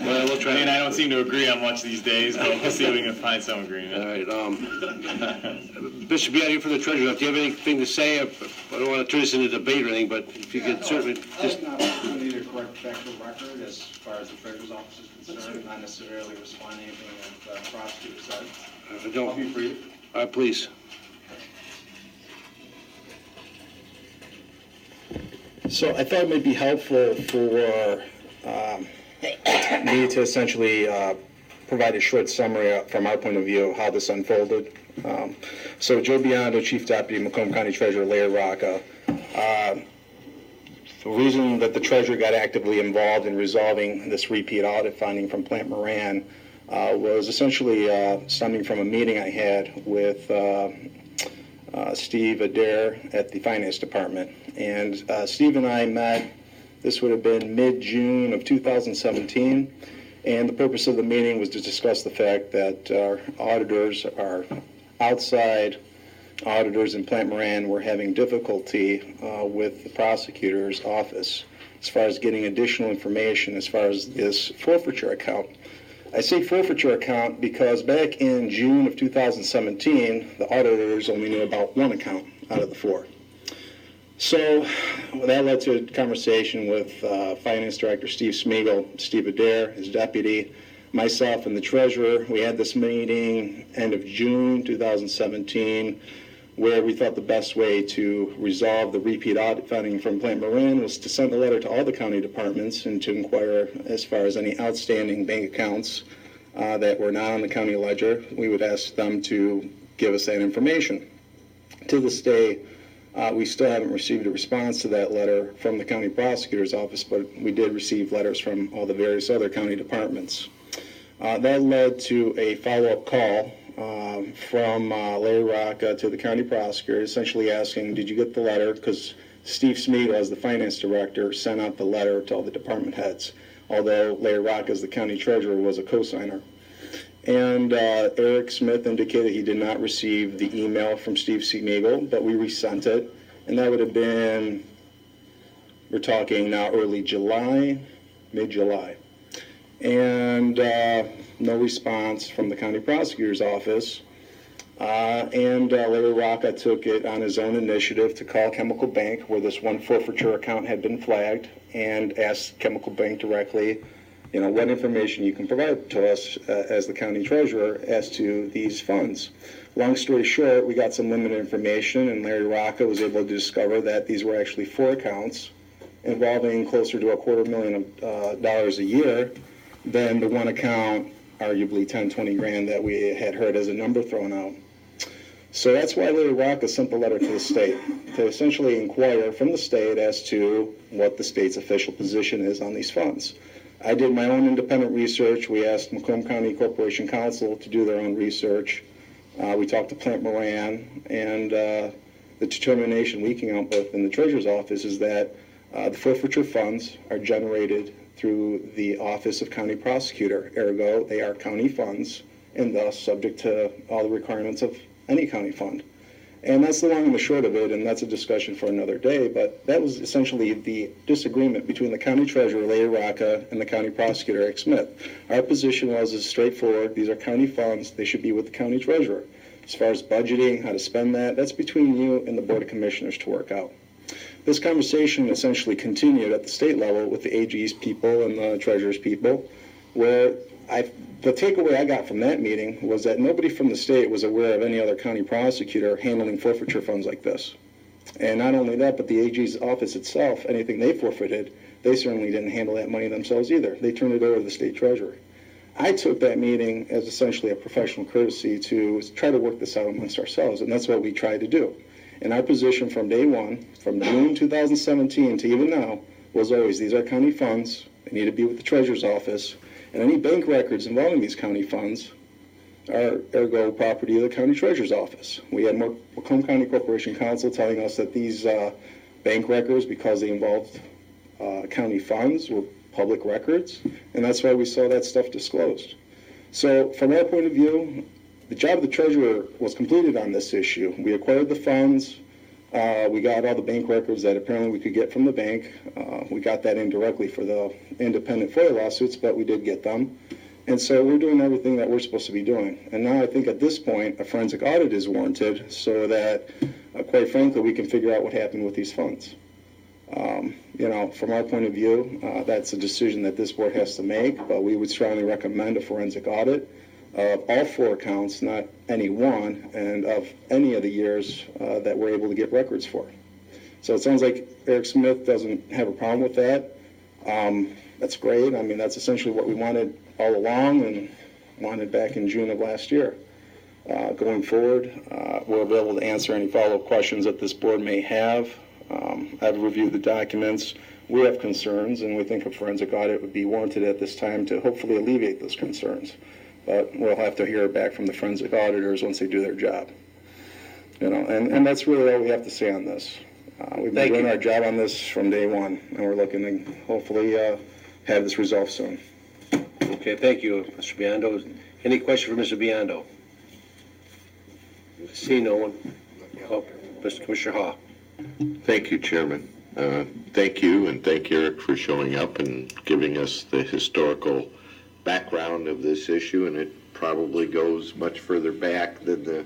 Well, we'll try. I mean, I don't seem to agree on much these days, but we'll see if we can find some agreement. All right. Bishop Biondo for the treasurer. Do you have anything to say? I don't want to turn this into a debate or anything, but if you could certainly just an opportunity to correct factual record as far as the treasurer's office is concerned, not necessarily respond to anything that the prosecutor said. don't. I'll be brief. Please. So I thought it might be helpful for me to essentially provide a short summary from our point of view of how this unfolded. So Joe Biondo, Chief Deputy, Macomb County Treasurer Larry Rocca. The reason that the Treasurer got actively involved in resolving this repeat audit finding from Plant Moran was essentially stemming from a meeting I had with Steve Adair at the Finance Department. And Steve and I met, this would have been mid-June of 2017, and the purpose of the meeting was to discuss the fact that our auditors, our outside auditors in Plant Moran, were having difficulty with the prosecutor's office as far as getting additional information as far as this forfeiture account. I say forfeiture account because back in June of 2017, the auditors only knew about one account out of the four. So that led to a conversation with Finance Director Steve Smeagol, Steve Adair, his deputy, myself, and the treasurer. We had this meeting end of June 2017 where we thought the best way to resolve the repeat audit finding from Plant Moran was to send a letter to all the county departments and to inquire as far as any outstanding bank accounts that were not on the county ledger. We would ask them to give us that information. To this day, we still haven't received a response to that letter from the county prosecutor's office, but we did receive letters from all the various other county departments. That led to a follow-up call from Larry Rocca to the county prosecutor, essentially asking, did you get the letter? Because Steve Smeagol, as the finance director, sent out the letter to all the department heads, although Larry Rocca, as the county treasurer, was a co-signer. And Eric Smith indicated he did not receive the email from Steve Smeagol, but we resent it. And that would have been, we're talking now early July, mid-July. And no response from the county prosecutor's office. And Larry Rocca took it on his own initiative to call Chemical Bank, where this one forfeiture account had been flagged, and asked Chemical Bank directly, you know, what information you can provide to us as the county treasurer as to these funds. Long story short, we got some limited information, and Larry Rocca was able to discover that these were actually 4 accounts involving closer to $250,000 a year than the one account, arguably 10, 20 grand that we had heard as a number thrown out. So that's why Larry Rocca sent the letter to the state, to essentially inquire from the state as to what the state's official position is on these funds. I did my own independent research. We asked Macomb County Corporation Counsel to do their own research. We talked to Plant Moran, and the determination we came up with in the Treasurer's office is that the forfeiture funds are generated through the Office of County Prosecutor. Ergo, they are county funds, and thus subject to all the requirements of any county fund. And that's the long and the short of it, and that's a discussion for another day, but that was essentially the disagreement between the county treasurer, Larry Rocca, and the county prosecutor, Eric Smith. Our position was as straightforward: these are county funds, they should be with the county treasurer. As far as budgeting, how to spend that, that's between you and the Board of Commissioners to work out. This conversation essentially continued at the state level with the AG's people and the treasurer's people, where the takeaway I got from that meeting was that nobody from the state was aware of any other county prosecutor handling forfeiture funds like this. And not only that, but the AG's office itself, anything they forfeited, they certainly didn't handle that money themselves either. They turned it over to the state treasurer. I took that meeting as essentially a professional courtesy to try to work this out amongst ourselves, and that's what we tried to do. And our position from day one, from June 2017 to even now, was always, these are county funds, they need to be with the treasurer's office, and any bank records involving these county funds are ergo property of the county treasurer's office. We had Macomb County Corporation Counsel telling us that these bank records, because they involved county funds, were public records, and that's why we saw that stuff disclosed. So from our point of view, the job of the treasurer was completed on this issue. We acquired the funds. We got all the bank records that apparently we could get from the bank. We got that indirectly for the independent FOIA lawsuits, but we did get them. And so we're doing everything that we're supposed to be doing. And now I think at this point, a forensic audit is warranted so that, quite frankly, we can figure out what happened with these funds. From our point of view, that's a decision that this board has to make, but we would strongly recommend a forensic audit of all 4 accounts, not any one, and of any of the years that we're able to get records for. So it sounds like Eric Smith doesn't have a problem with that. That's great. I mean, that's essentially what we wanted all along and wanted back in June of last year. Going forward, we'll be able to answer any follow-up questions that this board may have. I've reviewed the documents. We have concerns, and we think a forensic audit would be warranted at this time to hopefully alleviate those concerns. But we'll have to hear back from the forensic auditors once they do their job. And that's really all we have to say on this. We've been doing our job on this from day one, and we're looking to hopefully have this resolved soon. Okay, thank you, Mr. Biondo. Any question for Mr. Biondo? See no one. Oh, Mr. Commissioner Haw. Thank you, Chairman. Thank you, and thank Eric for showing up and giving us the historical background of this issue, and it probably goes much further back than the